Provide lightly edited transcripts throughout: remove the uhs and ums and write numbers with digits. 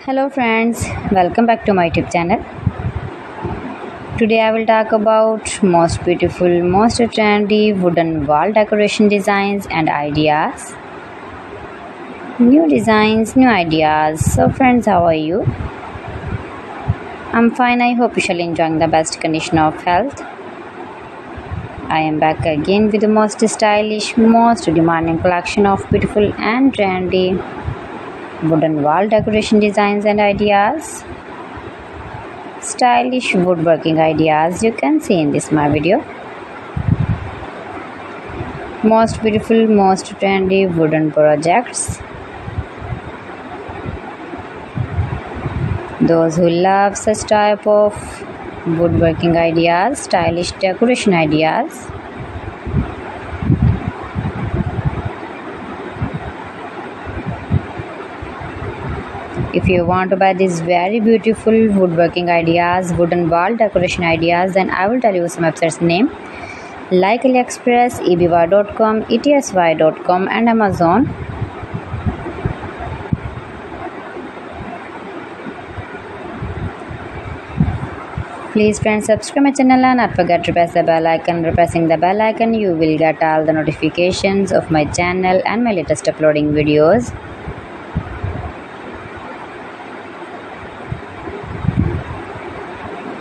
Hello friends, welcome back to my YouTube channel. Today I will talk about most beautiful, most trendy wooden wall decoration designs and ideas. New designs, new ideas. So friends, how are you? I'm fine. I hope you shall enjoying the best condition of health. I am back again with the most stylish, most demanding collection of beautiful and trendy wooden wall decoration designs and ideas. Stylish woodworking ideas you can see in this my video. Most beautiful, most trendy wooden projects. Those who love such type of woodworking ideas, stylish decoration ideas. If you want to buy these very beautiful woodworking ideas, wooden wall decoration ideas, then I will tell you some websites name like AliExpress, eBay.com, ETSY.com and Amazon. Please friends, subscribe my channel and not forget to press the bell icon. By pressing the bell icon, you will get all the notifications of my channel and my latest uploading videos.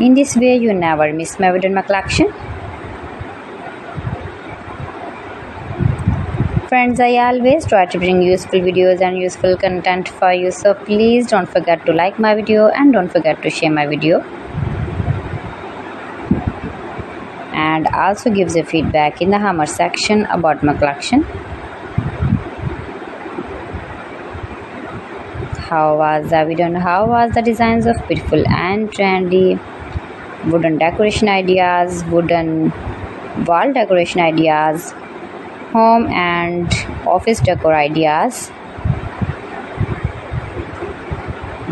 In this way, you never miss my video in my collection. Friends, I always try to bring useful videos and useful content for you. So please don't forget to like my video and don't forget to share my video. And also gives a feedback in the hammer section about my collection. How was the video and how was the designs of beautiful and trendy wooden decoration ideas, wooden wall decoration ideas, home and office decor ideas?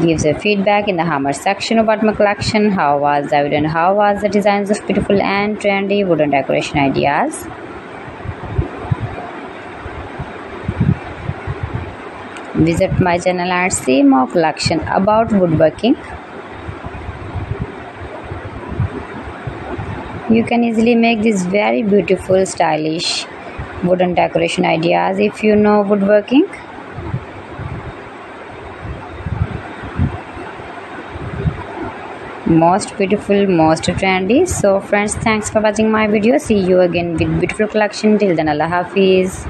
Gives a feedback in the hammer section about my collection. How was the video and how was the designs of beautiful and trendy wooden decoration ideas? Visit my channel and see more collection about woodworking. You can easily make these very beautiful, stylish wooden decoration ideas if you know woodworking. Most beautiful, most trendy. So friends, thanks for watching my video. See you again with beautiful collection. Till then, Allah Hafiz.